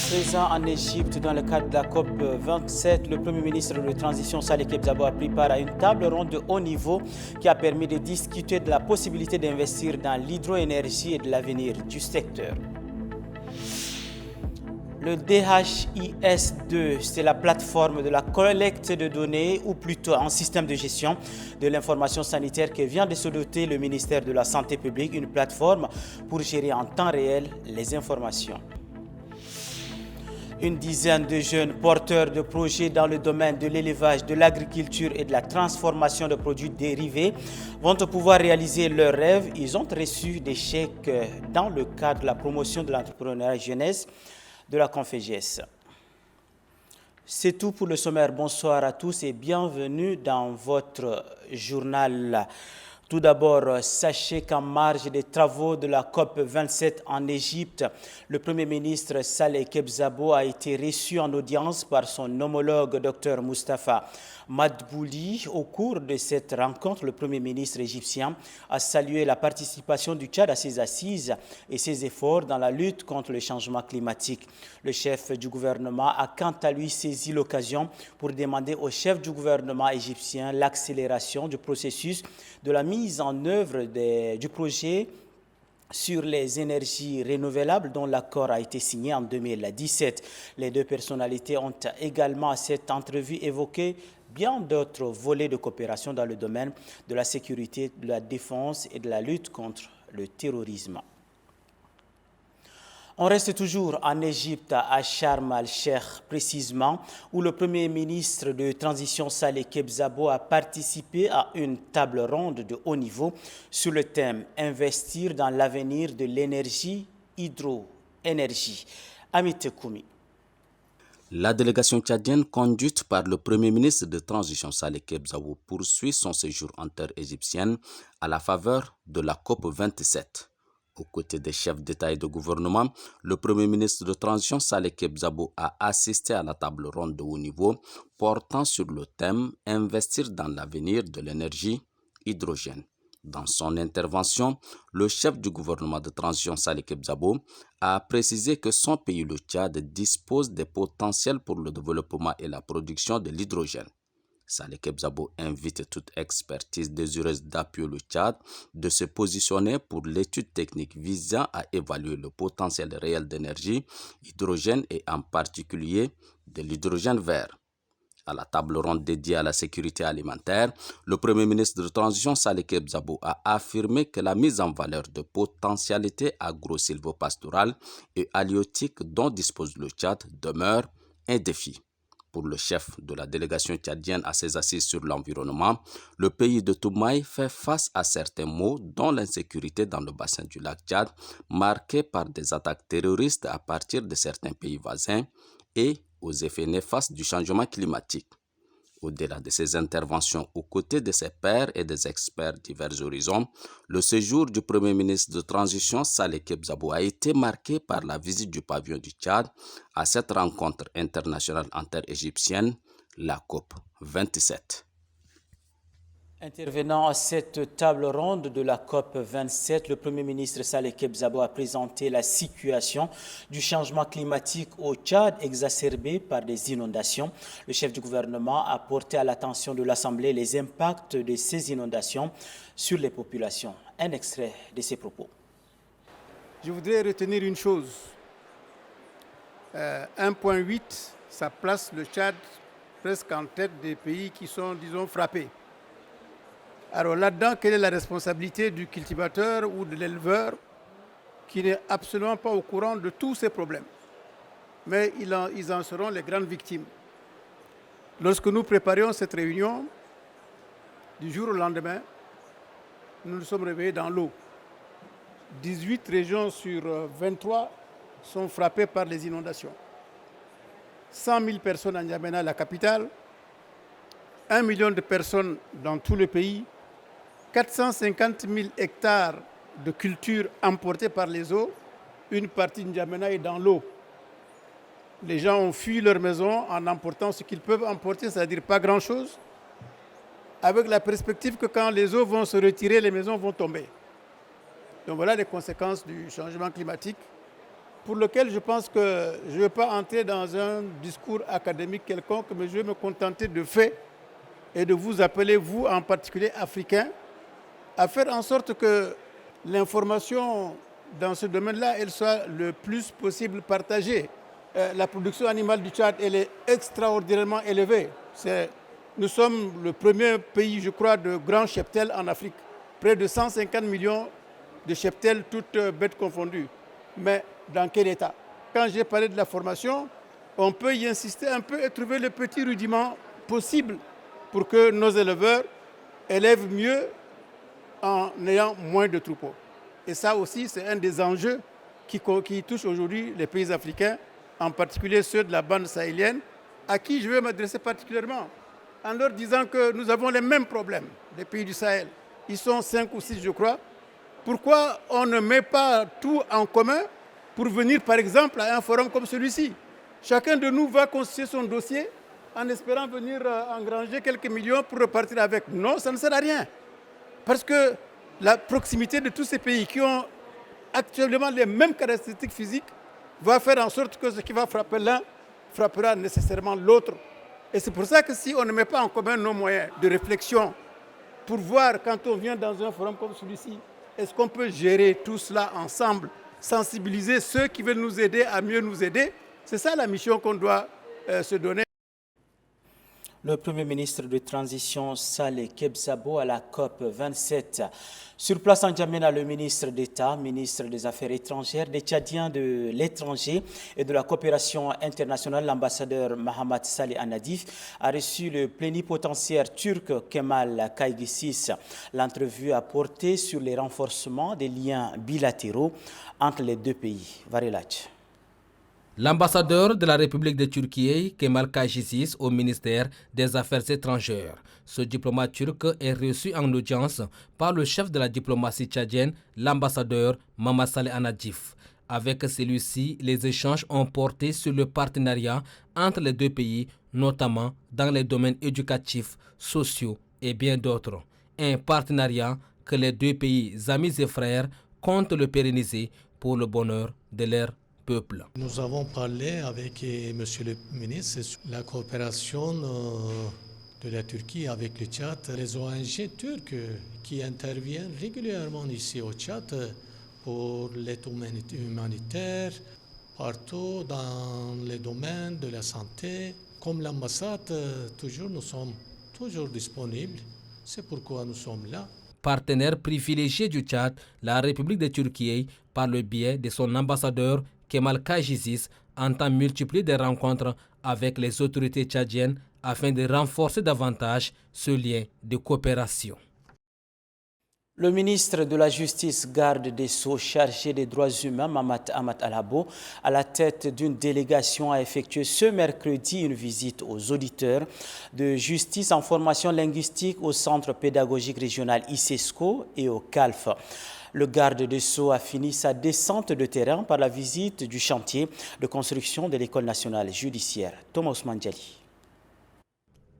Présent en Égypte dans le cadre de la COP 27, le Premier ministre de Transition Saleh Kebzabo a pris part à une table ronde de haut niveau qui a permis de discuter de la possibilité d'investir dans l'hydroénergie et de l'avenir du secteur. Le DHIS2, c'est la plateforme de la collecte de données, ou plutôt un système de gestion de l'information sanitaire que vient de se doter le ministère de la Santé publique, une plateforme pour gérer en temps réel les informations. Une dizaine de jeunes porteurs de projets dans le domaine de l'élevage, de l'agriculture et de la transformation de produits dérivés vont pouvoir réaliser leurs rêves. Ils ont reçu des chèques dans le cadre de la promotion de l'entrepreneuriat jeunesse de la Conféges. C'est tout pour le sommaire. Bonsoir à tous et bienvenue dans votre journal. Tout d'abord, sachez qu'en marge des travaux de la COP 27 en Égypte, le Premier ministre Saleh Kebzabo a été reçu en audience par son homologue Dr Moustapha Madbouli. Au cours de cette rencontre, le Premier ministre égyptien a salué la participation du Tchad à ses assises et ses efforts dans la lutte contre le changement climatique. Le chef du gouvernement a quant à lui saisi l'occasion pour demander au chef du gouvernement égyptien l'accélération du processus de la mise en œuvre du projet sur les énergies renouvelables dont l'accord a été signé en 2017. Les deux personnalités ont également à cette entrevue évoqué bien d'autres volets de coopération dans le domaine de la sécurité, de la défense et de la lutte contre le terrorisme. On reste toujours en Égypte, à Sharm el-Sheikh précisément, où le Premier ministre de Transition Saleh Kebzabo a participé à une table ronde de haut niveau sur le thème « Investir dans l'avenir de l'énergie, hydroénergie ». Amit Koumi. La délégation tchadienne conduite par le Premier ministre de Transition Saleh Kebzabo poursuit son séjour en terre égyptienne à la faveur de la COP 27. Aux côtés des chefs d'État et de gouvernement, le Premier ministre de Transition Saleh Kebzabo a assisté à la table ronde de haut niveau portant sur le thème « Investir dans l'avenir de l'énergie hydrogène ». Dans son intervention, le chef du gouvernement de transition Saleh Kebzabo a précisé que son pays, le Tchad, dispose des potentiels pour le développement et la production de l'hydrogène. Saleh Kebzabo invite toute expertise désireuse d'appuyer le Tchad de se positionner pour l'étude technique visant à évaluer le potentiel réel d'énergie, hydrogène et en particulier de l'hydrogène vert. À la table ronde dédiée à la sécurité alimentaire, le Premier ministre de transition Saleh Kebzabo a affirmé que la mise en valeur de potentialités agro-silvopastorales et halieutiques dont dispose le Tchad demeure un défi. Pour le chef de la délégation tchadienne à ses assises sur l'environnement, le pays de Toumaï fait face à certains maux, dont l'insécurité dans le bassin du lac Tchad, marquée par des attaques terroristes à partir de certains pays voisins et aux effets néfastes du changement climatique. Au-delà de ses interventions aux côtés de ses pairs et des experts divers horizons, le séjour du Premier ministre de transition Saleh Kebzabo a été marqué par la visite du pavillon du Tchad à cette rencontre internationale interégyptienne, la COP 27. Intervenant à cette table ronde de la COP 27, le Premier ministre Saleh Kebzabo a présenté la situation du changement climatique au Tchad exacerbée par des inondations. Le chef du gouvernement a porté à l'attention de l'Assemblée les impacts de ces inondations sur les populations. Un extrait de ses propos. Je voudrais retenir une chose. 1,8, ça place le Tchad presque en tête des pays qui sont, disons, frappés. Alors là-dedans, quelle est la responsabilité du cultivateur ou de l'éleveur qui n'est absolument pas au courant de tous ces problèmes? Mais ils en seront les grandes victimes. Lorsque nous préparions cette réunion, du jour au lendemain, nous nous sommes réveillés dans l'eau. 18 régions sur 23 sont frappées par les inondations. 100 000 personnes à N'Djamena, la capitale, 1 million de personnes dans tout le pays, 450 000 hectares de cultures emportées par les eaux, une partie de N'Djamena est dans l'eau. Les gens ont fui leur maison en emportant ce qu'ils peuvent emporter, c'est-à-dire pas grand-chose, avec la perspective que quand les eaux vont se retirer, les maisons vont tomber. Donc voilà les conséquences du changement climatique pour lequel je pense que je ne vais pas entrer dans un discours académique quelconque, mais je vais me contenter de faits et de vous appeler, vous en particulier africains, à faire en sorte que l'information dans ce domaine-là, elle soit le plus possible partagée. La production animale du Tchad, elle est extraordinairement élevée. Nous sommes le premier pays, je crois, de grands cheptels en Afrique. Près de 150 millions de cheptels, toutes bêtes confondues. Mais dans quel état? Quand j'ai parlé de la formation, on peut y insister un peu et trouver le petit rudiment possible pour que nos éleveurs élèvent mieux en ayant moins de troupeaux. Et ça aussi, c'est un des enjeux qui touche aujourd'hui les pays africains, en particulier ceux de la bande sahélienne, à qui je vais m'adresser particulièrement, en leur disant que nous avons les mêmes problèmes, les pays du Sahel. Ils sont 5 ou 6, je crois. Pourquoi on ne met pas tout en commun pour venir, par exemple, à un forum comme celui-ci? Chacun de nous va constituer son dossier en espérant venir engranger quelques millions pour repartir avec. Non, ça ne sert à rien. Parce que la proximité de tous ces pays qui ont actuellement les mêmes caractéristiques physiques va faire en sorte que ce qui va frapper l'un frappera nécessairement l'autre. Et c'est pour ça que si on ne met pas en commun nos moyens de réflexion pour voir quand on vient dans un forum comme celui-ci, est-ce qu'on peut gérer tout cela ensemble, sensibiliser ceux qui veulent nous aider à mieux nous aider? C'est ça la mission qu'on doit se donner. Le Premier ministre de Transition Saleh Kebsabo à la COP 27. Sur place en Djamena, le ministre d'État, ministre des Affaires étrangères, des Tchadiens de l'étranger et de la coopération internationale, l'ambassadeur Mohamed Saleh Anadif, a reçu le plénipotentiaire turc Kemal Kaygisis. L'entrevue a porté sur les renforcements des liens bilatéraux entre les deux pays. Varelach. L'ambassadeur de la République de Turquie, Kemal Kaygisis, au ministère des Affaires étrangères. Ce diplomate turc est reçu en audience par le chef de la diplomatie tchadienne, l'ambassadeur Mohamed Saleh Anadif. Avec celui-ci, les échanges ont porté sur le partenariat entre les deux pays, notamment dans les domaines éducatifs, sociaux et bien d'autres. Un partenariat que les deux pays amis et frères comptent le pérenniser pour le bonheur de leur peuple. Nous avons parlé avec Monsieur le ministre sur la coopération de la Turquie avec le Tchad, les ONG turques qui interviennent régulièrement ici au Tchad pour l'aide humanitaire, partout dans les domaines de la santé. Comme l'ambassade, nous sommes toujours disponibles. C'est pourquoi nous sommes là. Partenaire privilégié du Tchad, la République de Turquie, par le biais de son ambassadeur Kemal Kaygisis, entend multiplier des rencontres avec les autorités tchadiennes afin de renforcer davantage ce lien de coopération. Le ministre de la Justice, garde des Sceaux, chargé des droits humains, Mahamat Ahmad Alabo, à la tête d'une délégation, a effectué ce mercredi une visite aux auditeurs de justice en formation linguistique au Centre pédagogique régional ICESCO et au CALF. Le garde des Sceaux a fini sa descente de terrain par la visite du chantier de construction de l'École nationale judiciaire. Thomas Mandjali.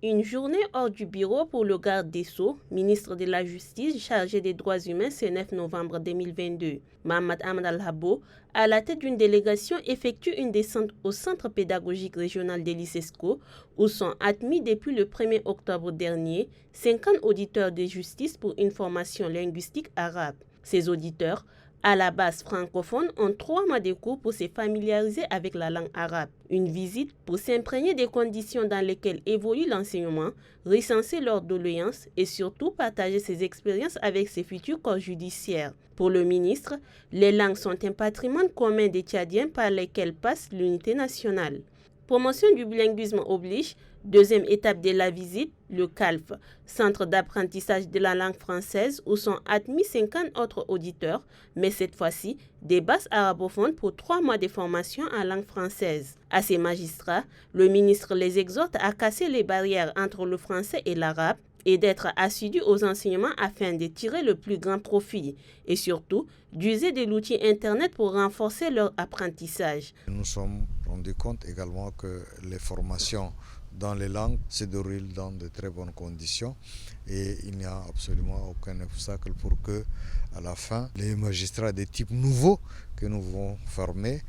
Une journée hors du bureau pour le garde des Sceaux, ministre de la Justice chargé des droits humains ce 9 novembre 2022. Mohamed Ahmad Alhabo, à la tête d'une délégation, effectue une descente au Centre pédagogique régional de l'ICESCO, où sont admis depuis le 1er octobre dernier 50 auditeurs de justice pour une formation linguistique arabe. Ces auditeurs, à la base francophone, ont 3 mois de cours pour se familiariser avec la langue arabe. Une visite pour s'imprégner des conditions dans lesquelles évolue l'enseignement, recenser leurs doléances et surtout partager ses expériences avec ses futurs corps judiciaires. Pour le ministre, les langues sont un patrimoine commun des Tchadiens par lesquels passe l'unité nationale. Promotion du bilinguisme oblige. Deuxième étape de la visite, le CALF, Centre d'apprentissage de la langue française, où sont admis 50 autres auditeurs, mais cette fois-ci, des bases arabophones pour 3 mois de formation en langue française. À ces magistrats, le ministre les exhorte à casser les barrières entre le français et l'arabe et d'être assidus aux enseignements afin de tirer le plus grand profit et surtout d'user de l'outil Internet pour renforcer leur apprentissage. Nous nous sommes rendus compte également que les formations dans les langues se déroulent dans de très bonnes conditions et il n'y a absolument aucun obstacle pour que, à la fin, les magistrats de type nouveau que nous vont former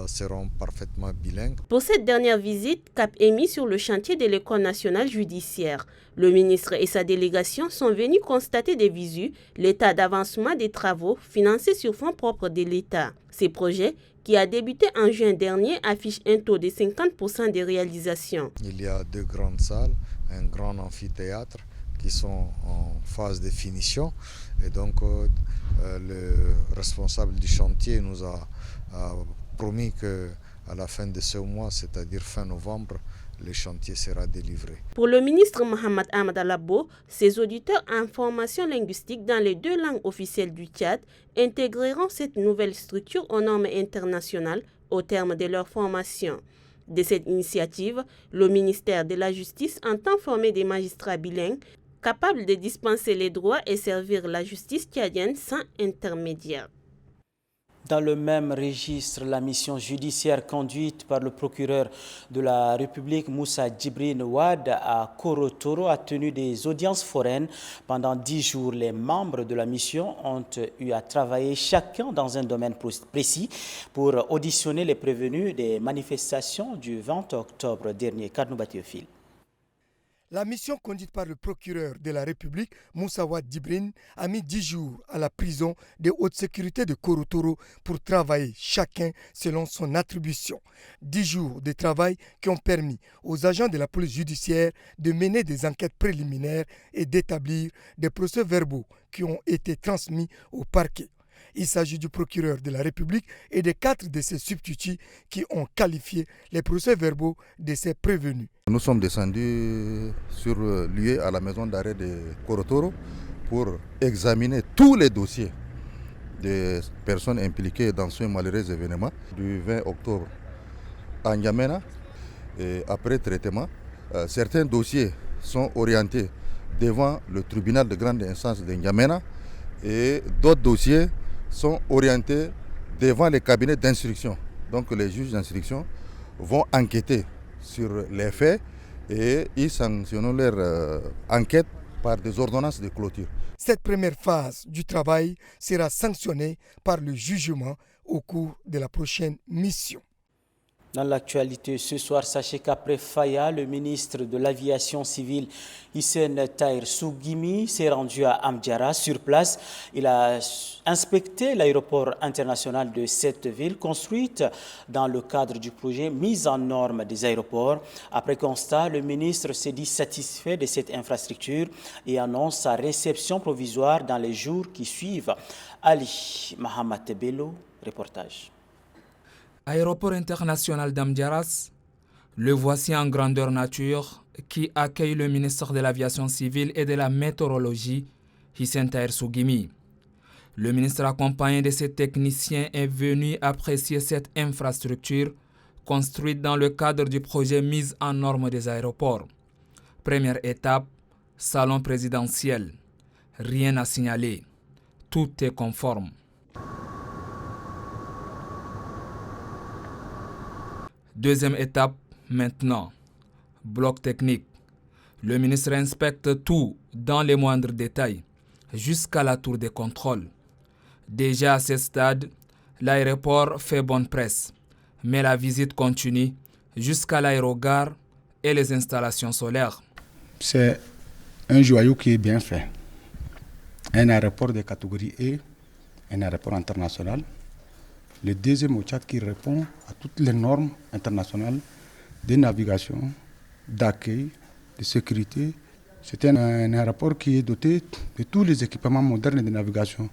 seront parfaitement bilingues. Pour cette dernière visite, cap est mis sur le chantier de l'École nationale judiciaire. Le ministre et sa délégation sont venus constater des visus l'état d'avancement des travaux financés sur fonds propres de l'État. Ces projets, qui a débuté en juin dernier, affichent un taux de 50% de réalisation. Il y a 2 grandes salles, un grand amphithéâtre qui sont en phase de finition, et donc le responsable du chantier nous a promis qu'à la fin de ce mois, c'est-à-dire fin novembre, le chantier sera délivré. Pour le ministre Mohamed Ahmad Alabo, ses auditeurs en formation linguistique dans les 2 langues officielles du Tchad intégreront cette nouvelle structure aux normes internationales au terme de leur formation. De cette initiative, le ministère de la Justice entend former des magistrats bilingues capables de dispenser les droits et servir la justice tchadienne sans intermédiaire. Dans le même registre, la mission judiciaire conduite par le procureur de la République Moussa Djibril Ouad à Korotoro a tenu des audiences foraines. Pendant 10 jours, les membres de la mission ont eu à travailler chacun dans un domaine précis pour auditionner les prévenus des manifestations du 20 octobre dernier. Karnouba Théophile. La mission conduite par le procureur de la République, Moussa Ouad Djibril, a mis 10 jours à la prison de haute sécurité de Korotoro pour travailler chacun selon son attribution. 10 jours de travail qui ont permis aux agents de la police judiciaire de mener des enquêtes préliminaires et d'établir des procès-verbaux qui ont été transmis au parquet. Il s'agit du procureur de la République et de 4 de ses substituts qui ont qualifié les procès-verbaux de ces prévenus. Nous sommes descendus sur lieu à la maison d'arrêt de Korotoro pour examiner tous les dossiers des personnes impliquées dans ce malheureux événement du 20 octobre à N'Djamena. Et après traitement, certains dossiers sont orientés devant le tribunal de grande instance de N'Djamena et d'autres dossiers sont orientés devant les cabinets d'instruction. Donc les juges d'instruction vont enquêter sur les faits et ils sanctionnent leur enquête par des ordonnances de clôture. Cette première phase du travail sera sanctionnée par le jugement au cours de la prochaine mission. Dans l'actualité ce soir, sachez qu'après Faya, le ministre de l'Aviation civile Hissène Tahir Sougimi s'est rendu à Amdjara. Sur place, il a inspecté l'aéroport international de cette ville construite dans le cadre du projet Mise en norme des aéroports. Après constat, le ministre s'est dit satisfait de cette infrastructure et annonce sa réception provisoire dans les jours qui suivent. Ali Mahamat Bello, reportage. Aéroport international d'Amdjaras, le voici en grandeur nature qui accueille le ministre de l'Aviation civile et de la météorologie, Hissène Tahir Sougimi. Le ministre accompagné de ses techniciens est venu apprécier cette infrastructure construite dans le cadre du projet Mise en norme des aéroports. Première étape, salon présidentiel. Rien à signaler. Tout est conforme. Deuxième étape, maintenant, bloc technique. Le ministre inspecte tout dans les moindres détails, jusqu'à la tour de contrôle. Déjà à ce stade, l'aéroport fait bonne presse, mais la visite continue jusqu'à l'aérogare et les installations solaires. C'est un joyau qui est bien fait. Un aéroport de catégorie E, un aéroport international. Le deuxième au Tchad qui répond à toutes les normes internationales de navigation, d'accueil, de sécurité. C'est un aéroport qui est doté de tous les équipements modernes de navigation,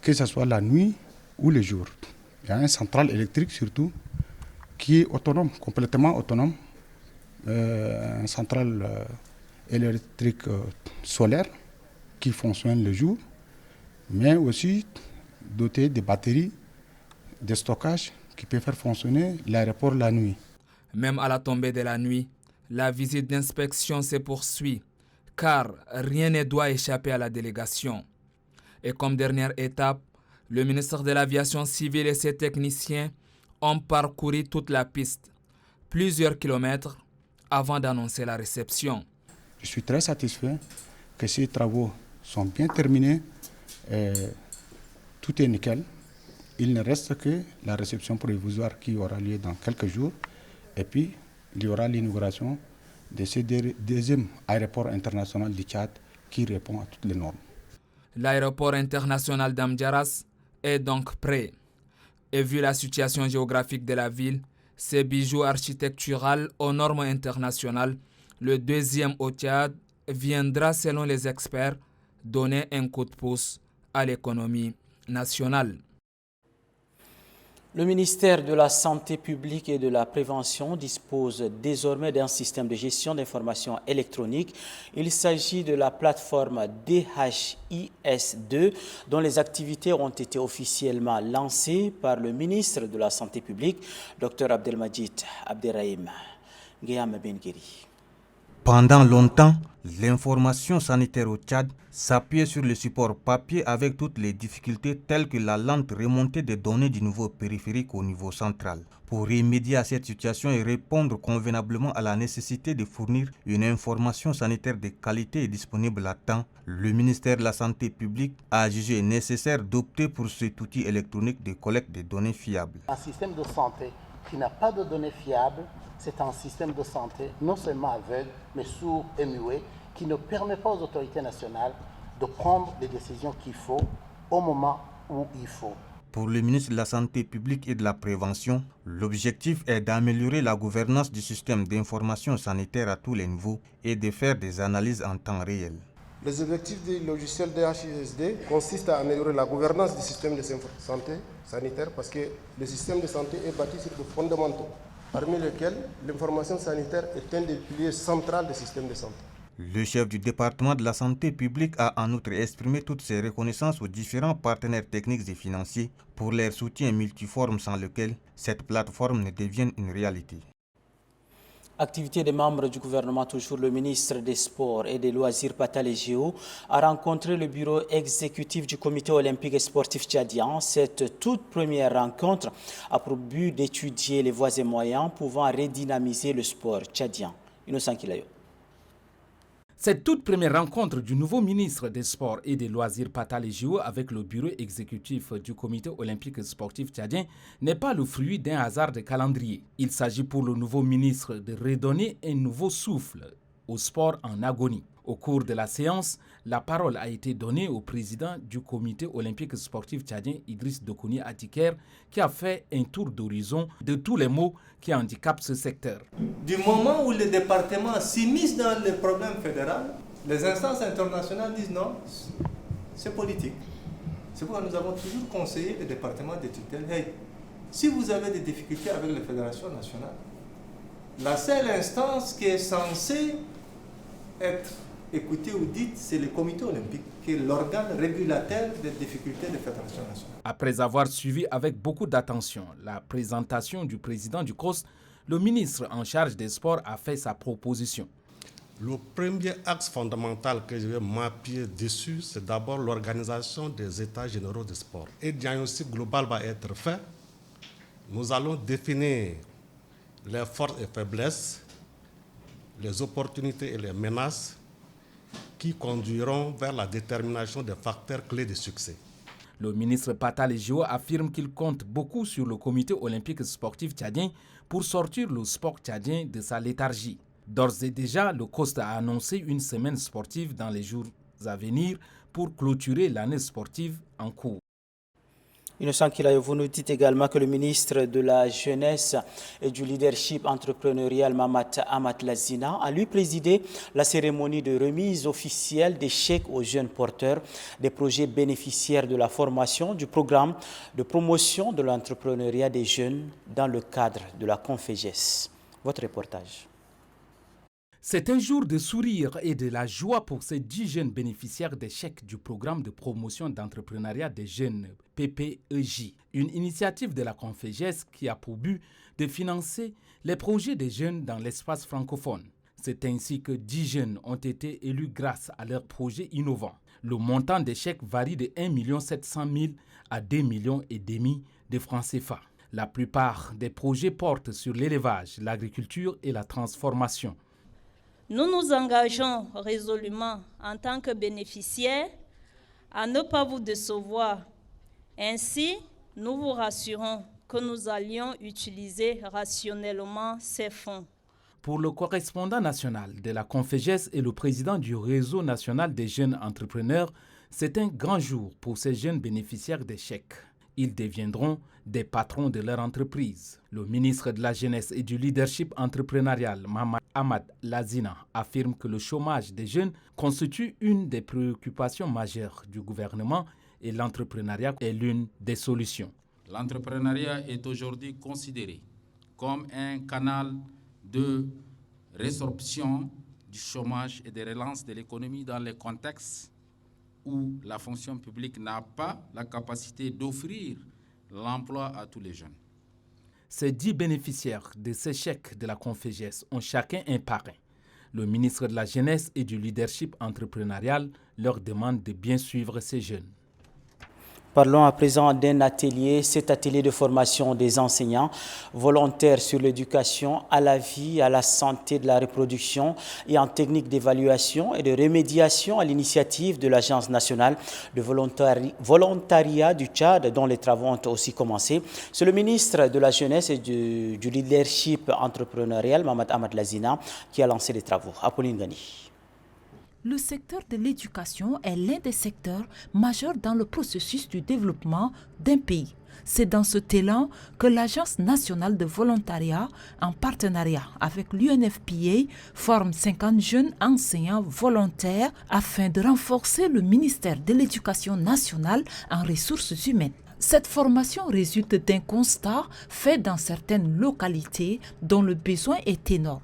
que ce soit la nuit ou le jour. Il y a une centrale électrique surtout qui est autonome, complètement autonome. Une centrale électrique solaire qui fonctionne le jour, mais aussi dotée de batteries de stockage qui peut faire fonctionner l'aéroport la nuit. Même à la tombée de la nuit, la visite d'inspection se poursuit, car rien ne doit échapper à la délégation. Et comme dernière étape, le ministre de l'Aviation civile et ses techniciens ont parcouru toute la piste, plusieurs kilomètres, avant d'annoncer la réception. Je suis très satisfait que ces travaux sont bien terminés, tout est nickel. Il ne reste que la réception provisoire qui aura lieu dans quelques jours. Et puis, il y aura l'inauguration de ce deuxième aéroport international du Tchad qui répond à toutes les normes. L'aéroport international d'Amdjaras est donc prêt. Et vu la situation géographique de la ville, ces bijoux architecturaux aux normes internationales, le deuxième au Tchad viendra, selon les experts, donner un coup de pouce à l'économie nationale. Le ministère de la Santé publique et de la Prévention dispose désormais d'un système de gestion d'informations électroniques. Il s'agit de la plateforme DHIS2 dont les activités ont été officiellement lancées par le ministre de la Santé publique, Dr Abdelmajid Abderrahim Guéam Benguiri. Pendant longtemps, l'information sanitaire au Tchad s'appuyait sur le support papier avec toutes les difficultés telles que la lente remontée des données du niveau périphérique au niveau central. Pour remédier à cette situation et répondre convenablement à la nécessité de fournir une information sanitaire de qualité et disponible à temps, le ministère de la Santé publique a jugé nécessaire d'opter pour cet outil électronique de collecte de données fiables. Un système de santé qui n'a pas de données fiables, c'est un système de santé non seulement aveugle, mais sourd et muet, qui ne permet pas aux autorités nationales de prendre les décisions qu'il faut au moment où il faut. Pour le ministre de la Santé publique et de la Prévention, l'objectif est d'améliorer la gouvernance du système d'information sanitaire à tous les niveaux et de faire des analyses en temps réel. Les objectifs du logiciel DHIS2 consistent à améliorer la gouvernance du système de santé sanitaire parce que le système de santé est bâti sur des fondamentaux, parmi lesquels l'information sanitaire est un des piliers centraux du système de santé. Le chef du département de la santé publique a en outre exprimé toutes ses reconnaissances aux différents partenaires techniques et financiers pour leur soutien multiforme sans lequel cette plateforme ne devienne une réalité. Activité des membres du gouvernement, toujours le ministre des Sports et des Loisirs Patal Géo a rencontré le bureau exécutif du comité olympique et sportif tchadien. Cette toute première rencontre a pour but d'étudier les voies et moyens pouvant redynamiser le sport tchadien. Innocent Kilayo. Cette toute première rencontre du nouveau ministre des Sports et des Loisirs Patal Géo avec le bureau exécutif du comité olympique et sportif tchadien n'est pas le fruit d'un hasard de calendrier. Il s'agit pour le nouveau ministre de redonner un nouveau souffle au sport en agonie. Au cours de la séance, la parole a été donnée au président du comité olympique et sportif tchadien, Idriss Dokouni Atiker, qui a fait un tour d'horizon de tous les maux qui handicapent ce secteur. Du moment où le département s'immisce dans le problème fédéral, les instances internationales disent non, c'est politique. C'est pourquoi nous avons toujours conseillé le département de tutelle, hey, si vous avez des difficultés avec les fédérations nationales, la seule instance qui est censée être écoutez ou dites, c'est le comité olympique qui est l'organe régulateur des difficultés des fédérations nationales. Après avoir suivi avec beaucoup d'attention la présentation du président du COS, le ministre en charge des sports a fait sa proposition. Le premier axe fondamental que je vais m'appuyer dessus, c'est d'abord l'organisation des états généraux des sports. Et le diagnostic global va être fait. Nous allons définir les forces et faiblesses, les opportunités et les menaces qui conduiront vers la détermination des facteurs clés de succès. Le ministre Patal Géo affirme qu'il compte beaucoup sur le comité olympique sportif tchadien pour sortir le sport tchadien de sa léthargie. D'ores et déjà, le COST a annoncé une semaine sportive dans les jours à venir pour clôturer l'année sportive en cours. Innocent Kilayo, vous nous dites également que le ministre de la Jeunesse et du Leadership entrepreneurial, Mamat Amat Lazina, a lui présidé la cérémonie de remise officielle des chèques aux jeunes porteurs des projets bénéficiaires de la formation du programme de promotion de l'entrepreneuriat des jeunes dans le cadre de la Conféges. Votre reportage. C'est un jour de sourire et de la joie pour ces 10 jeunes bénéficiaires des chèques du programme de promotion d'entrepreneuriat des jeunes PPEJ, une initiative de la Conféges qui a pour but de financer les projets des jeunes dans l'espace francophone. C'est ainsi que 10 jeunes ont été élus grâce à leurs projets innovants. Le montant des chèques varie de 1 700 000 à 2,5 millions de francs CFA. La plupart des projets portent sur l'élevage, l'agriculture et la transformation. Nous nous engageons résolument en tant que bénéficiaires à ne pas vous décevoir. Ainsi, nous vous rassurons que nous allions utiliser rationnellement ces fonds. Pour le correspondant national de la Confégès et le président du réseau national des jeunes entrepreneurs, c'est un grand jour pour ces jeunes bénéficiaires des chèques. Ils deviendront des patrons de leur entreprise. Le ministre de la Jeunesse et du Leadership entrepreneurial, Mohamed Ahmad Lazina, affirme que le chômage des jeunes constitue une des préoccupations majeures du gouvernement et l'entrepreneuriat est l'une des solutions. L'entrepreneuriat est aujourd'hui considéré comme un canal de résorption du chômage et de relance de l'économie dans les contextes où la fonction publique n'a pas la capacité d'offrir l'emploi à tous les jeunes. Ces 10 bénéficiaires de ces chèques de la Confégès ont chacun un parrain. Le ministre de la Jeunesse et du Leadership entrepreneurial leur demande de bien suivre ces jeunes. Parlons à présent d'un atelier, cet atelier de formation des enseignants volontaires sur l'éducation à la vie, à la santé de la reproduction et en technique d'évaluation et de remédiation à l'initiative de l'Agence nationale de volontariat du Tchad, dont les travaux ont aussi commencé. C'est le ministre de la Jeunesse et du Leadership entrepreneurial, Mohamed Ahmad Lazina, qui a lancé les travaux. Apolline Gani. Le secteur de l'éducation est l'un des secteurs majeurs dans le processus du développement d'un pays. C'est dans cet élan que l'Agence nationale de volontariat, en partenariat avec l'UNFPA, forme 50 jeunes enseignants volontaires afin de renforcer le ministère de l'Éducation nationale en ressources humaines. Cette formation résulte d'un constat fait dans certaines localités dont le besoin est énorme.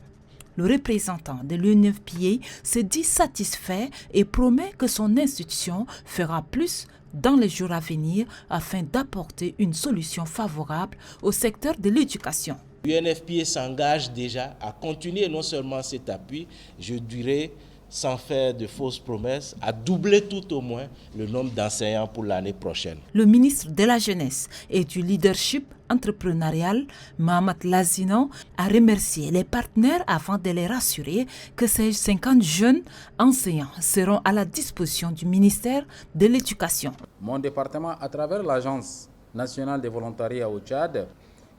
Le représentant de l'UNFPA se dit satisfait et promet que son institution fera plus dans les jours à venir afin d'apporter une solution favorable au secteur de l'éducation. L'UNFPA s'engage déjà à continuer non seulement cet appui, je dirais sans faire de fausses promesses, à doubler tout au moins le nombre d'enseignants pour l'année prochaine. Le ministre de la Jeunesse et du Leadership entrepreneurial, Mohamed Lazina, a remercié les partenaires avant de les rassurer que ces 50 jeunes enseignants seront à la disposition du ministère de l'Éducation. Mon département, à travers l'Agence nationale de volontariat au Tchad,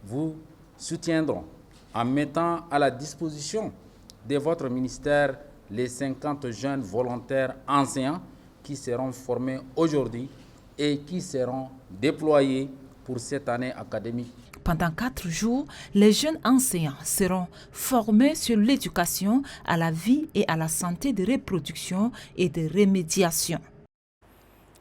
vous soutiendront en mettant à la disposition de votre ministère les 50 jeunes volontaires enseignants qui seront formés aujourd'hui et qui seront déployés pour cette année académique. Pendant 4 jours, les jeunes enseignants seront formés sur l'éducation à la vie et à la santé de reproduction et de remédiation.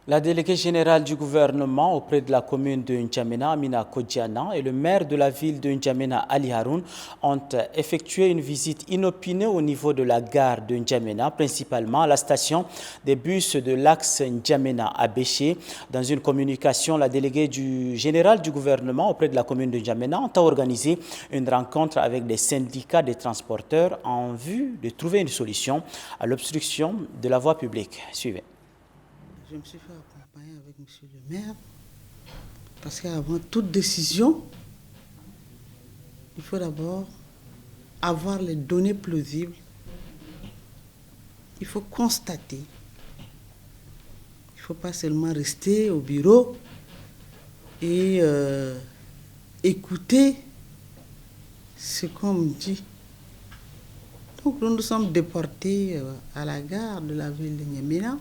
La déléguée générale du gouvernement auprès de la commune de N'Djamena, Amina Kodjana, et le maire de la ville de N'Djamena, Ali Haroun, ont effectué une visite inopinée au niveau de la gare de N'Djamena, principalement à la station des bus de l'axe N'Djamena à Béché. Dans une communication, la déléguée générale du gouvernement auprès de la commune de N'Djamena a organisé une rencontre avec des syndicats des transporteurs en vue de trouver une solution à l'obstruction de la voie publique. Suivez. Je me suis fait accompagner avec M. le maire parce qu'avant toute décision, il faut d'abord avoir les données plausibles. Il faut constater. Il ne faut pas seulement rester au bureau et écouter ce qu'on me dit. Donc nous nous sommes déportés à la gare de la ville de N'Djamena.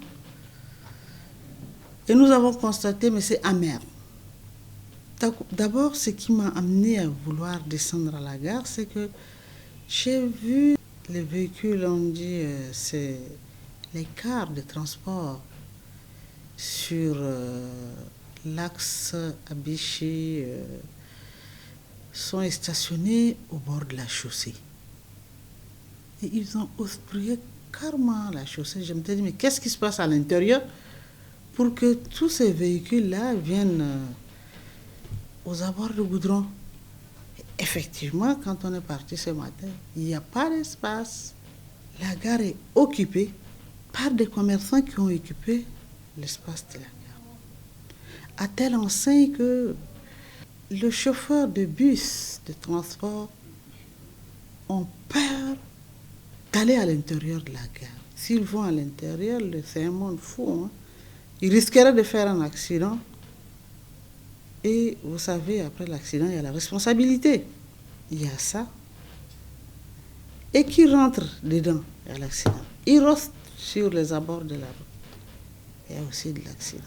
Et nous avons constaté, mais c'est amer. D'abord, ce qui m'a amené à vouloir descendre à la gare, c'est que j'ai vu les véhicules, on dit, c'est les cars de transport sur l'axe Abéché sont stationnés au bord de la chaussée. Et ils ont obstrué carrément la chaussée. Je me suis dit, mais qu'est-ce qui se passe à l'intérieur pour que tous ces véhicules-là viennent aux abords du goudron? Et effectivement, quand on est parti ce matin, il n'y a pas d'espace. La gare est occupée par des commerçants qui ont occupé l'espace de la gare. À telle enseigne que le chauffeur de bus de transport ont peur d'aller à l'intérieur de la gare. S'ils vont à l'intérieur, c'est un monde fou. Hein. Ils risqueraient de faire un accident. Et vous savez, après l'accident, il y a la responsabilité. Il y a ça. Et qui rentre dedans, il y a l'accident. Ils restent sur les abords de la route. Il y a aussi de l'accident.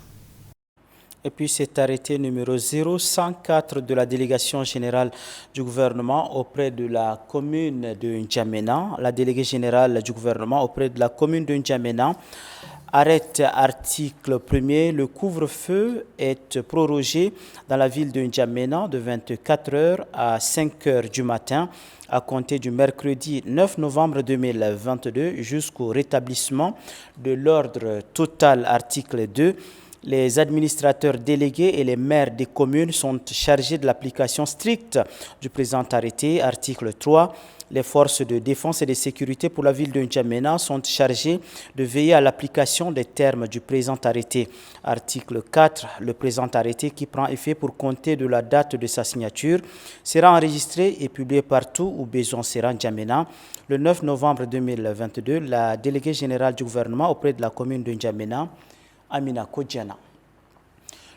Et puis cet arrêté numéro 0104 de la délégation générale du gouvernement auprès de la commune de N'Djamena, la déléguée générale du gouvernement auprès de la commune de N'Djamena, arrête article 1er, le couvre-feu est prorogé dans la ville de N'Djamena de 24h à 5h du matin à compter du mercredi 9 novembre 2022 jusqu'au rétablissement de l'ordre total article 2. Les administrateurs délégués et les maires des communes sont chargés de l'application stricte du présent arrêté. Article 3. Les forces de défense et de sécurité pour la ville de N'Djamena sont chargées de veiller à l'application des termes du présent arrêté. Article 4. Le présent arrêté, qui prend effet pour compter de la date de sa signature, sera enregistré et publié partout où besoin sera N'Djamena. Le 9 novembre 2022, la déléguée générale du gouvernement auprès de la commune de N'Djamena, Amina Kodjana.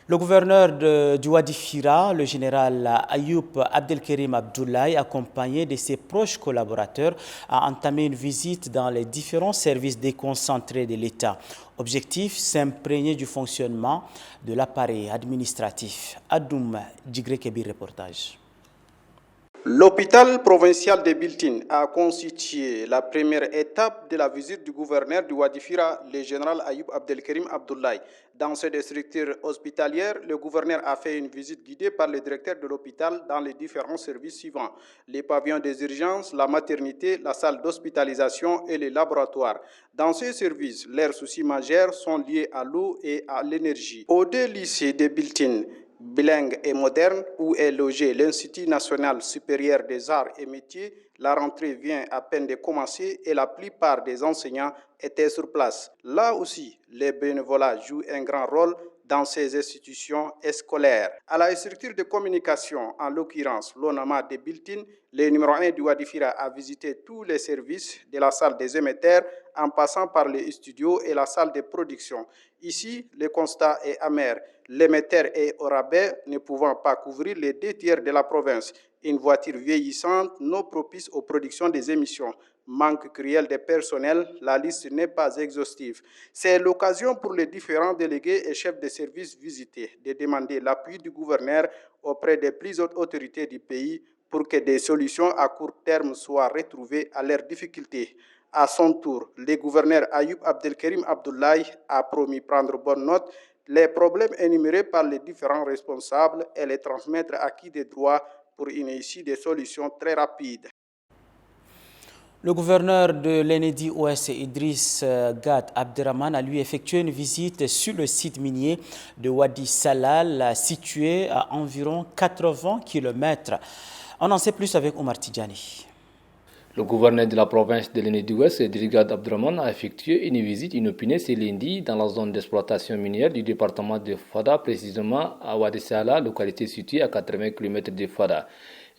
Le gouverneur du Wadi Fira, le général Ayoub Abdelkerim Abdoulaye, accompagné de ses proches collaborateurs, a entamé une visite dans les différents services déconcentrés de l'État. Objectif, s'imprégner du fonctionnement de l'appareil administratif. Adoum Djigrekebi, reportage. L'hôpital provincial de Biltine a constitué la première étape de la visite du gouverneur du Wadi Fira, le général Ayoub Abdelkerim Abdoulaye. Dans cette structure hospitalière, le gouverneur a fait une visite guidée par le directeur de l'hôpital dans les différents services suivants: les pavillons des urgences, la maternité, la salle d'hospitalisation et les laboratoires. Dans ces services, leurs soucis majeurs sont liés à l'eau et à l'énergie. Au deux lycées de Biltine, bilingue et moderne, où est logé l'Institut national supérieur des arts et métiers, la rentrée vient à peine de commencer et la plupart des enseignants étaient sur place. Là aussi, les bénévolats jouent un grand rôle dans ces institutions scolaires. À la structure de communication, en l'occurrence l'ONAMA de Biltine, le numéro 1 du Wadi Fira a visité tous les services de la salle des émetteurs en passant par les studios et la salle de production. Ici, le constat est amer. L'émetteur est au rabais, ne pouvant pas couvrir les 2 tiers de la province. Une voiture vieillissante, non propice aux productions des émissions. Manque cruel de personnel, la liste n'est pas exhaustive. C'est l'occasion pour les différents délégués et chefs de service visités de demander l'appui du gouverneur auprès des plus hautes autorités du pays pour que des solutions à court terme soient retrouvées à leurs difficultés. À son tour, le gouverneur Ayoub Abdelkerim Abdoulaye a promis prendre bonne note les problèmes énumérés par les différents responsables et les transmettre à qui de droit pour une issue des solutions très rapides. Le gouverneur de l'Enedi-Ouest, Idriss Gad Abderrahman, a lui effectué une visite sur le site minier de Wadi Salal, situé à environ 80 km. On en sait plus avec Omar Tidjani. Le gouverneur de la province de l'Enedi-Ouest, Idriss Gad Abderrahman, a effectué une visite inopinée ce lundi dans la zone d'exploitation minière du département de Fada, précisément à Wadi Salal, localité située à 80 km de Fada.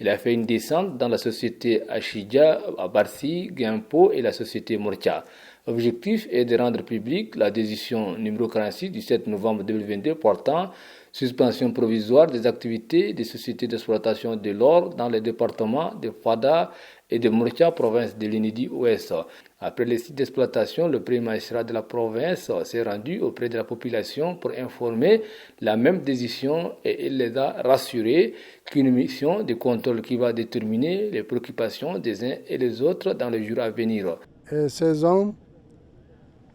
Il a fait une descente dans la société Achidja, à Barsi, Guimpo et la société Morcha. L'objectif est de rendre publique la décision numéro 46 du 7 novembre 2022 portant suspension provisoire des activités des sociétés d'exploitation de l'or dans les départements de Fada et de Morcha, province de l'Enedi-Ouest. Après les sites d'exploitation, le premier magistrat de la province s'est rendu auprès de la population pour informer la même décision et il les a rassurés qu'une mission de contrôle qui va déterminer les préoccupations des uns et des autres dans les jours à venir. Et ces hommes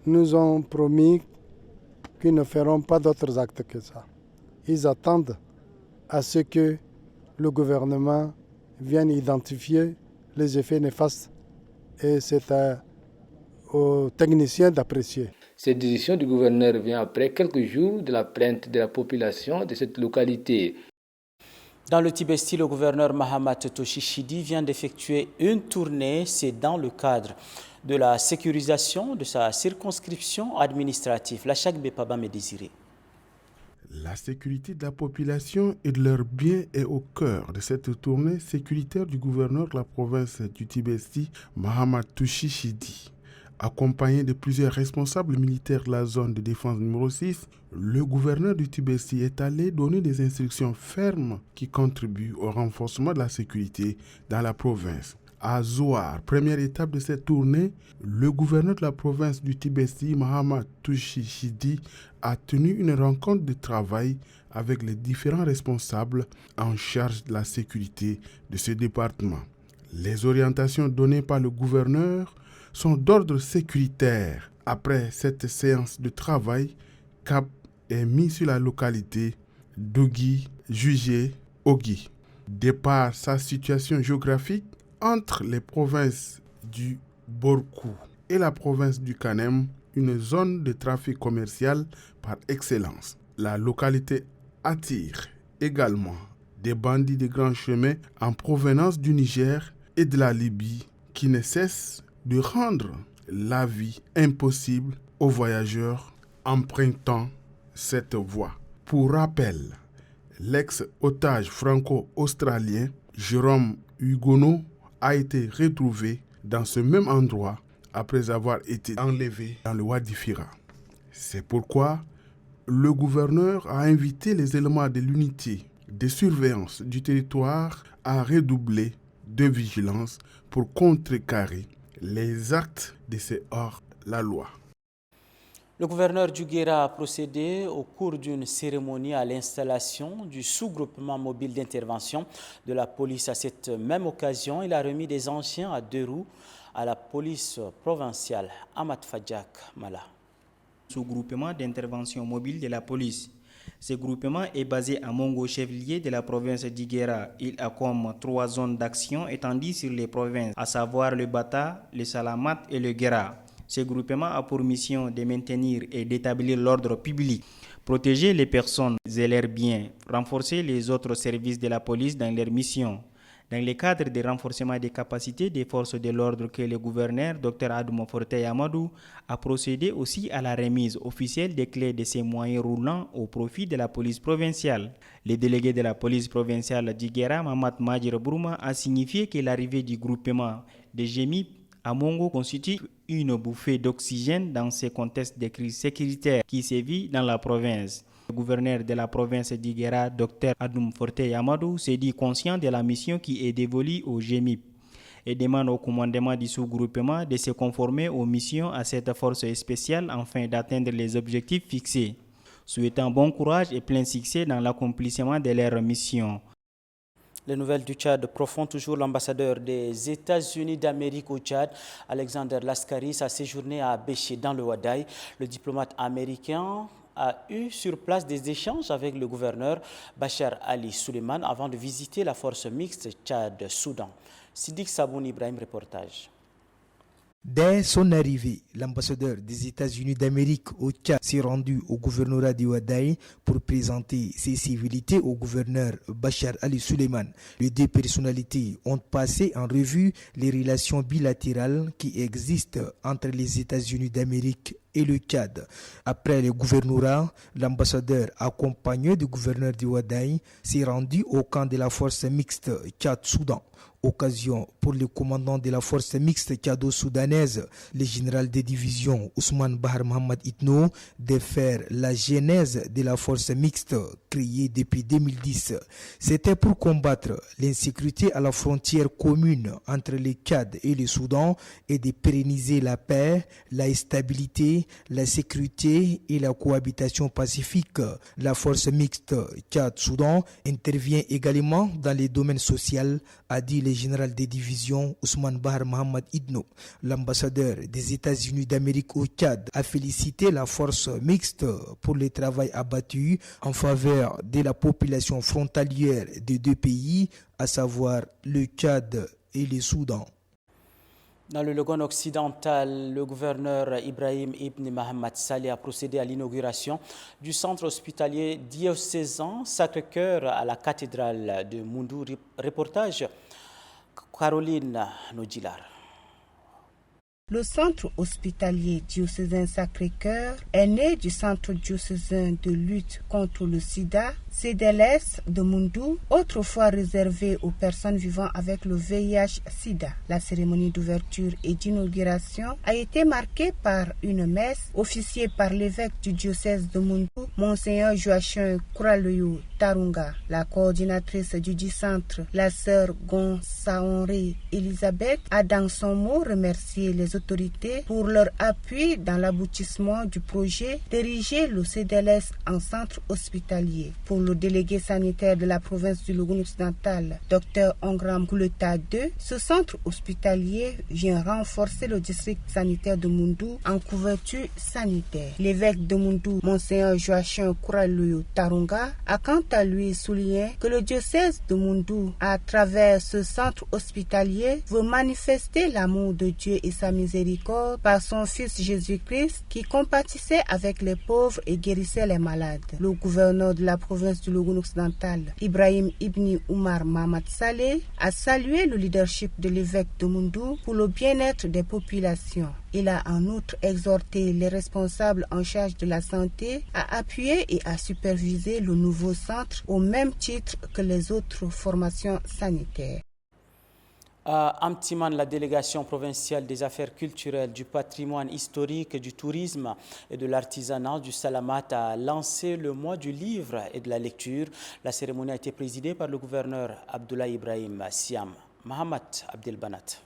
nous ont promis qu'ils ne feront pas d'autres actes que ça. Ils attendent à ce que le gouvernement vienne identifier les effets néfastes et c'est aux techniciens d'apprécier. Cette décision du gouverneur vient après quelques jours de la plainte de la population de cette localité. Dans le Tibesti, le gouverneur Mahamat Toshishidi vient d'effectuer une tournée. C'est dans le cadre de la sécurisation de sa circonscription administrative. La Chak Bepaba me désiré. La sécurité de la population et de leurs biens est au cœur de cette tournée sécuritaire du gouverneur de la province du Tibesti, Mahamat Touchishidi. Accompagné de plusieurs responsables militaires de la zone de défense numéro 6, le gouverneur du Tibesti est allé donner des instructions fermes qui contribuent au renforcement de la sécurité dans la province. À Zouar, première étape de cette tournée, le gouverneur de la province du Tibesti, Mahamat Touchishidi, a tenu une rencontre de travail avec les différents responsables en charge de la sécurité de ce département. Les orientations données par le gouverneur sont d'ordre sécuritaire. Après cette séance de travail, cap est mis sur la localité d'Ogi, jugé Ogi. De par sa situation géographique, entre les provinces du Borkou et la province du Kanem, une zone de trafic commercial par excellence. La localité attire également des bandits de grands chemins en provenance du Niger et de la Libye qui ne cessent de rendre la vie impossible aux voyageurs empruntant cette voie. Pour rappel, l'ex-otage franco-australien Jérôme Hugono a été retrouvé dans ce même endroit après avoir été enlevé dans le Wadi Fira. C'est pourquoi le gouverneur a invité les éléments de l'unité de surveillance du territoire à redoubler de vigilance pour contrecarrer les actes de ces hors-la-loi. Le gouverneur du Guéra a procédé au cours d'une cérémonie à l'installation du sous-groupement mobile d'intervention de la police. À cette même occasion, il a remis des anciens à 2 roues à la police provinciale. Ahmad Fadjak Mala. Sous-groupement d'intervention mobile de la police. Ce groupement est basé à Mongo, chef-lieu de la province d'Iguera. Il a comme 3 zones d'action étendues sur les provinces, à savoir le Bata, le Salamat et le Guéra. Ce groupement a pour mission de maintenir et d'établir l'ordre public, protéger les personnes et leurs biens, renforcer les autres services de la police dans leurs missions. Dans le cadre du renforcement des capacités des forces de l'ordre que le gouverneur, Dr Adoum Fortey Amadou, a procédé aussi à la remise officielle des clés de ces moyens roulants au profit de la police provinciale. Le délégué de la police provinciale d'Iguera, Mamad Majir Brouma, a signifié que l'arrivée du groupement de GEMIP à Mongo constitue une bouffée d'oxygène dans ce contexte de crise sécuritaire qui sévit dans la province. Le gouverneur de la province d'Iguera, Dr Adoum Fortey Amadou, s'est dit conscient de la mission qui est dévolue au GEMIP et demande au commandement du sous-groupement de se conformer aux missions à cette force spéciale afin d'atteindre les objectifs fixés, souhaitant bon courage et plein succès dans l'accomplissement de leur mission. Les nouvelles du Tchad profondent toujours. L'ambassadeur des États-Unis d'Amérique au Tchad, Alexander Laskaris, a séjourné à Béché dans le Wadaï. Le diplomate américain a eu sur place des échanges avec le gouverneur Bachar Ali Suleiman avant de visiter la force mixte Tchad-Soudan. Sidik Saboun Ibrahim, reportage. Dès son arrivée, l'ambassadeur des États-Unis d'Amérique au Tchad s'est rendu au gouvernorat du Wadaï pour présenter ses civilités au gouverneur Bachar Ali Suleiman. Les 2 personnalités ont passé en revue les relations bilatérales qui existent entre les États-Unis d'Amérique et le Tchad. Après le gouvernorat, l'ambassadeur accompagné du gouverneur du Wadaï s'est rendu au camp de la force mixte Tchad-Soudan. Occasion pour le commandant de la force mixte tchado-soudanaise, le général de division Ousmane Bahar Mohamed Itno, de faire la genèse de la force mixte créée depuis 2010. C'était pour combattre l'insécurité à la frontière commune entre le Tchad et le Soudan et de pérenniser la paix, la stabilité, la sécurité et la cohabitation pacifique. La force mixte Tchad-Soudan intervient également dans les domaines sociaux, a dit le général de division Ousmane Bahar Mohamed Idno. L'ambassadeur des États-Unis d'Amérique au Tchad a félicité la force mixte pour le travail abattu en faveur de la population frontalière des 2 pays, à savoir le Tchad et le Soudan. Dans le Logone occidental, le gouverneur Ibrahim Ibn Mohamed Saleh a procédé à l'inauguration du centre hospitalier diocésain Sacré-Cœur à la cathédrale de Moundou. Reportage Caroline Nodjilar. Le centre hospitalier diocésain Sacré-Cœur est né du centre diocésain de lutte contre le sida, CDLS de Mundou, autrefois réservé aux personnes vivant avec le VIH-Sida. La cérémonie d'ouverture et d'inauguration a été marquée par une messe officiée par l'évêque du diocèse de Mundou, Monseigneur Joachim Kouraloyou Tarunga. La coordinatrice du dit centre, la sœur Gonsaonri Elisabeth, a dans son mot remercié les autorités pour leur appui dans l'aboutissement du projet d'ériger le CDLS en centre hospitalier. Pour le délégué sanitaire de la province du Logone occidental, Dr Ongram Kouleta II, ce centre hospitalier vient renforcer le district sanitaire de Mundou en couverture sanitaire. L'évêque de Mundou, Monseigneur Joachim Kouraloyou Tarunga, a quant à lui souligné que le diocèse de Mundou, à travers ce centre hospitalier, veut manifester l'amour de Dieu et sa miséricorde par son Fils Jésus-Christ qui compatissait avec les pauvres et guérissait les malades. Le gouverneur de la province du Logone occidental, Ibrahim Ibni Oumar Mamad Saleh, a salué le leadership de l'évêque de Mundou pour le bien-être des populations. Il a en outre exhorté les responsables en charge de la santé à appuyer et à superviser le nouveau centre au même titre que les autres formations sanitaires. À Amtiman, la délégation provinciale des affaires culturelles, du patrimoine historique, du tourisme et de l'artisanat du Salamat a lancé le mois du livre et de la lecture. La cérémonie a été présidée par le gouverneur Abdoulaye Ibrahim Siam. Mohamed Abdelbanat.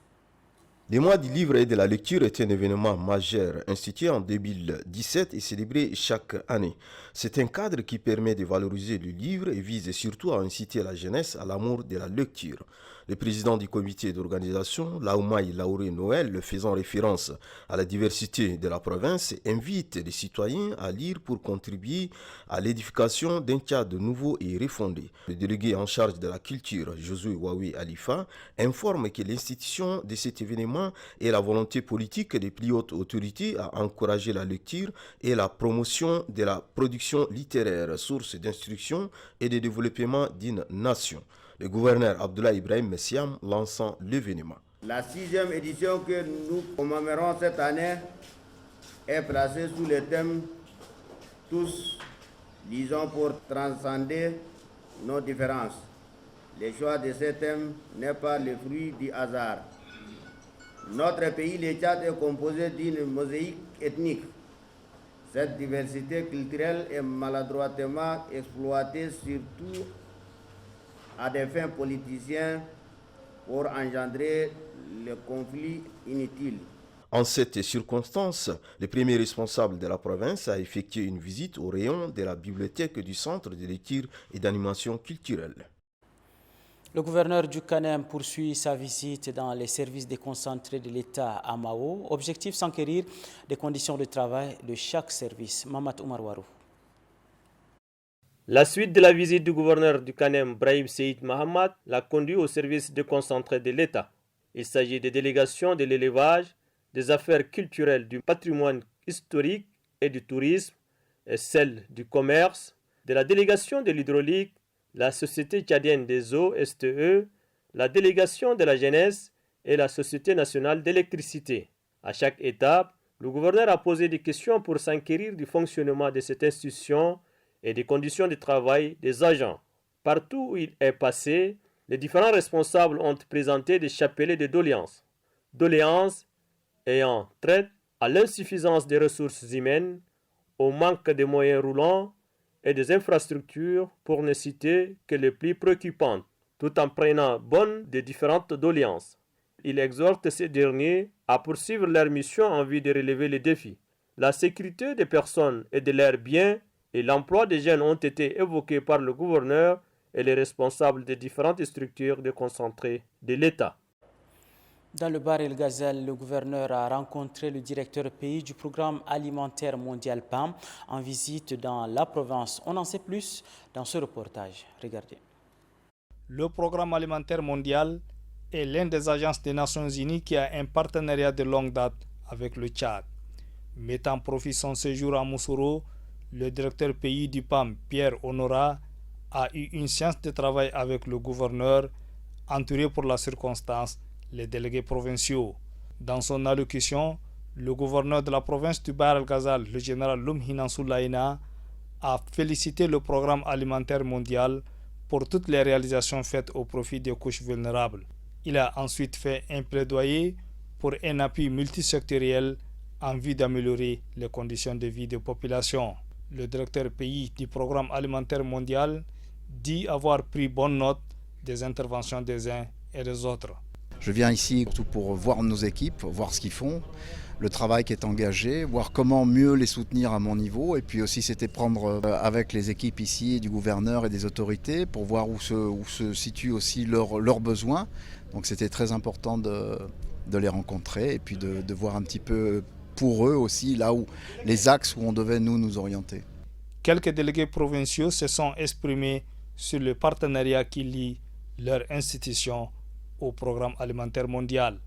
Le mois du livre et de la lecture est un événement majeur institué en 2017 et célébré chaque année. C'est un cadre qui permet de valoriser le livre et vise surtout à inciter la jeunesse à l'amour de la lecture. Le président du comité d'organisation, Laoumaï Laouré Noël, faisant référence à la diversité de la province, invite les citoyens à lire pour contribuer à l'édification d'un Tchad nouveau et refondé. Le délégué en charge de la culture, Josué Wawi Alifa, informe que l'institution de cet événement est la volonté politique des plus hautes autorités à encourager la lecture et la promotion de la production littéraire, source d'instruction et de développement d'une nation. Le gouverneur Abdoulaye Ibrahim Siam lançant l'événement. La 6e édition que nous commémorons cette année est placée sous le thème « Tous lisons pour transcender nos différences ». Le choix de ce thème n'est pas le fruit du hasard. Notre pays, le Tchad, est composé d'une mosaïque ethnique. Cette diversité culturelle est maladroitement exploitée surtout à des fins politiciens pour engendrer le conflit inutile. En cette circonstance, le premier responsable de la province a effectué une visite au rayon de la bibliothèque du centre de lecture et d'animation culturelle. Le gouverneur du Kanem poursuit sa visite dans les services déconcentrés de l'État à Mao. Objectif s'enquérir des conditions de travail de chaque service. Mamat Oumarwarou. La suite de la visite du gouverneur du Kanem, Brahim Seyd Mahamad, l'a conduit au service déconcentré de l'État. Il s'agit des délégations de l'élevage, des affaires culturelles, du patrimoine historique et du tourisme, et celles du commerce, de la délégation de l'hydraulique, la Société tchadienne des eaux STE, la délégation de la jeunesse et la Société nationale d'électricité. À chaque étape, le gouverneur a posé des questions pour s'enquérir du fonctionnement de cette institution et des conditions de travail des agents. Partout où il est passé, les différents responsables ont présenté des chapelets de doléances. Doléances ayant trait à l'insuffisance des ressources humaines, au manque de moyens roulants et des infrastructures, pour ne citer que les plus préoccupantes, tout en prenant bonne des différentes doléances. Il exhorte ces derniers à poursuivre leur mission en vue de relever les défis. La sécurité des personnes et de leurs biens et l'emploi des jeunes ont été évoqués par le gouverneur et les responsables des différentes structures déconcentrées de l'État. Dans le Bar El Ghazal, le gouverneur a rencontré le directeur pays du programme alimentaire mondial PAM en visite dans la province. On en sait plus dans ce reportage. Regardez. Le programme alimentaire mondial est l'une des agences des Nations Unies qui a un partenariat de longue date avec le Tchad. Mettant profit son séjour à Moussoro, le directeur pays du PAM, Pierre Honora, a eu une séance de travail avec le gouverneur, entouré pour la circonstance les délégués provinciaux. Dans son allocution, le gouverneur de la province du Bahr el-Ghazal, le général Lumhinan Soulaïna, a félicité le programme alimentaire mondial pour toutes les réalisations faites au profit des couches vulnérables. Il a ensuite fait un plaidoyer pour un appui multisectoriel en vue d'améliorer les conditions de vie des populations. Le directeur pays du programme alimentaire mondial dit avoir pris bonne note des interventions des uns et des autres. Je viens ici surtout pour voir nos équipes, voir ce qu'ils font, le travail qui est engagé, voir comment mieux les soutenir à mon niveau. Et puis aussi c'était prendre avec les équipes ici, du gouverneur et des autorités, pour voir où se situent aussi leurs besoins. Donc c'était très important de les rencontrer et puis de voir un petit peu pour eux aussi là où les axes où on devait nous orienter. Quelques délégués provinciaux se sont exprimés sur le partenariat qui lie leur institution au programme alimentaire mondial.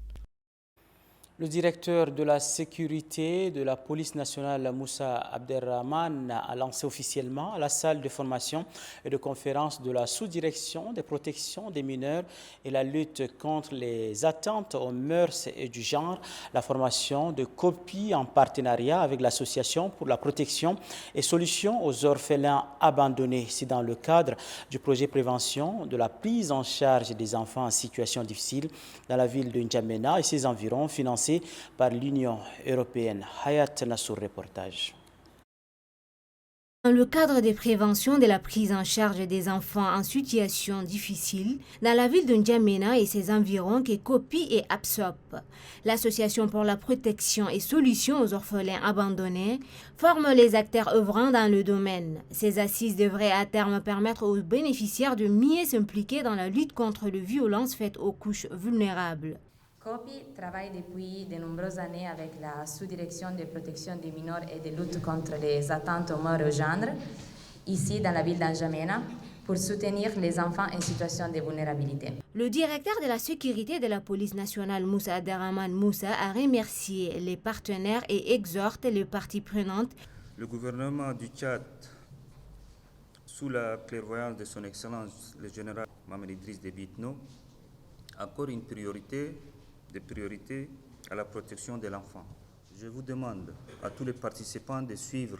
Le directeur de la sécurité de la police nationale, Moussa Abderrahman, a lancé officiellement à la salle de formation et de conférence de la sous-direction des protections des mineurs et la lutte contre les atteintes aux mœurs et du genre, la formation de copies en partenariat avec l'Association pour la protection et solutions aux orphelins abandonnés. C'est dans le cadre du projet prévention de la prise en charge des enfants en situation difficile dans la ville de N'Djamena et ses environs, financé par l'Union européenne. Hayat Nassour, reportage. Dans le cadre des préventions de la prise en charge des enfants en situation difficile, dans la ville de N'Djamena et ses environs que COPI et APSOP, l'Association pour la protection et solutions aux orphelins abandonnés, forme les acteurs œuvrant dans le domaine. Ces assises devraient à terme permettre aux bénéficiaires de mieux s'impliquer dans la lutte contre les violences faites aux couches vulnérables. COPI travaille depuis de nombreuses années avec la sous-direction de protection des mineurs et de lutte contre les atteintes aux mœurs et au genre, ici dans la ville d'N'Djamena, pour soutenir les enfants en situation de vulnérabilité. Le directeur de la sécurité de la police nationale, Moussa Abderrahman Moussa, a remercié les partenaires et exhorte les parties prenantes. Le gouvernement du Tchad, sous la clairvoyance de son Excellence le général Mohamed Idriss Déby Itno, accorde une priorité à la protection de l'enfant. Je vous demande à tous les participants de suivre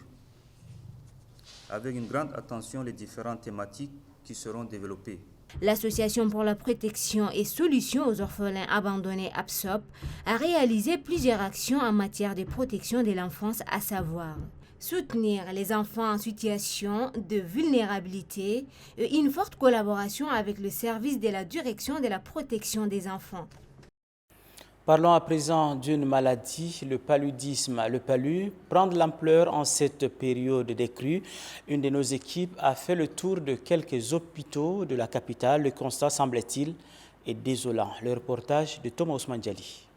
avec une grande attention les différentes thématiques qui seront développées. L'Association pour la protection et solutions aux orphelins abandonnés APSOP a réalisé plusieurs actions en matière de protection de l'enfance, à savoir soutenir les enfants en situation de vulnérabilité et une forte collaboration avec le service de la direction de la protection des enfants. Parlons à présent d'une maladie, le paludisme. Le palu prend de l'ampleur en cette période de crue. Une de nos équipes a fait le tour de quelques hôpitaux de la capitale. Le constat, semble-t-il, est désolant. Le reportage de Thomas Ousmane Djali.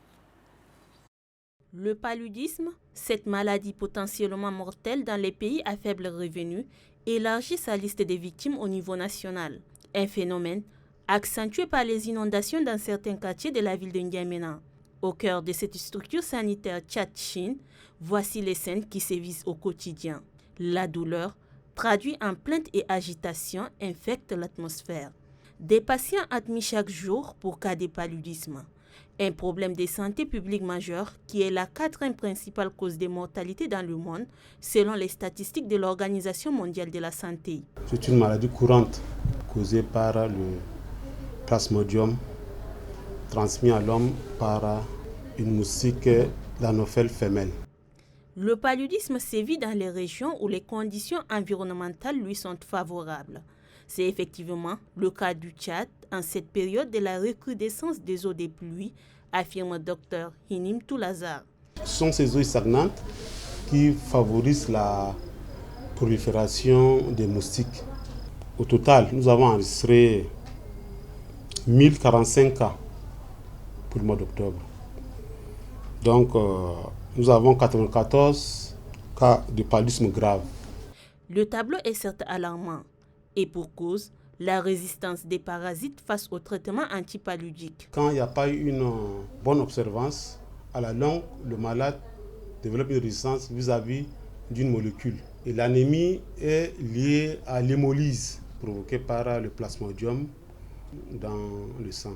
Le paludisme, cette maladie potentiellement mortelle dans les pays à faible revenu, élargit sa liste des victimes au niveau national. Un phénomène accentué par les inondations dans certains quartiers de la ville de N'Djamena. Au cœur de cette structure sanitaire Tchad-Chine, voici les scènes qui sévissent au quotidien. La douleur, traduite en plaintes et agitation, infecte l'atmosphère. Des patients admis chaque jour pour cas de paludisme. Un problème de santé publique majeur qui est la 4e principale cause de mortalité dans le monde, selon les statistiques de l'Organisation mondiale de la santé. C'est une maladie courante causée par le plasmodium, transmis à l'homme par une moustique d'Anophèle femelle. Le paludisme sévit dans les régions où les conditions environnementales lui sont favorables. C'est effectivement le cas du Tchad en cette période de la recrudescence des eaux des pluies, affirme Dr Hinim Toulazar. Ce sont ces eaux stagnantes qui favorisent la prolifération des moustiques. Au total, nous avons enregistré 1045 cas pour le mois d'octobre. Donc, nous avons 94 cas de paludisme grave. Le tableau est certes alarmant. Et pour cause, la résistance des parasites face au traitement antipaludique. Quand il n'y a pas eu une bonne observance, à la longue, le malade développe une résistance vis-à-vis d'une molécule. Et l'anémie est liée à l'hémolyse provoquée par le plasmodium dans le sang.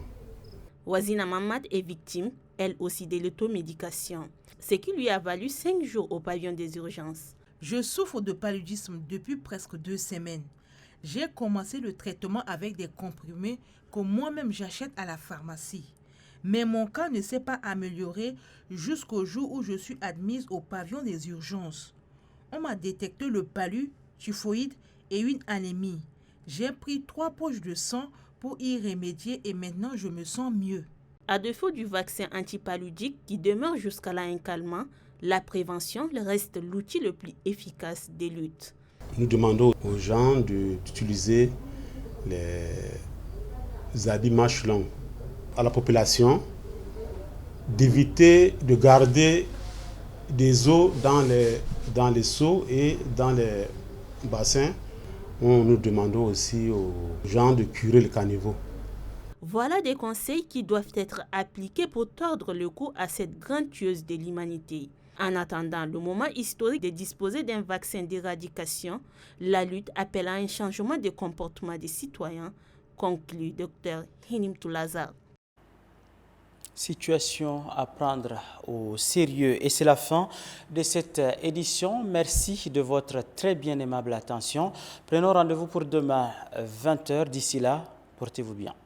Wazina Mamad est victime, elle aussi, de l'automédication, ce qui lui a valu 5 jours au pavillon des urgences. Je souffre de paludisme depuis presque 2 semaines. J'ai commencé le traitement avec des comprimés que moi-même j'achète à la pharmacie. Mais mon cas ne s'est pas amélioré jusqu'au jour où je suis admise au pavillon des urgences. On m'a détecté le palu, typhoïde et une anémie. J'ai pris 3 poches de sang pour y remédier et maintenant je me sens mieux. À défaut du vaccin antipaludique qui demeure jusqu'à là un calmant, la prévention reste l'outil le plus efficace des luttes. Nous demandons aux gens d'utiliser les habits manches longs. À la population d'éviter de garder des eaux dans les seaux et dans les bassins. Nous demandons aussi aux gens de curer le caniveau. Voilà des conseils qui doivent être appliqués pour tordre le cou à cette grande tueuse de l'humanité. En attendant le moment historique de disposer d'un vaccin d'éradication, la lutte appelle à un changement de comportement des citoyens, conclut Dr Hinim Toulazar. Situation à prendre au sérieux. Et c'est la fin de cette édition. Merci de votre très bien aimable attention. Prenons rendez-vous pour demain, 20h. D'ici là, portez-vous bien.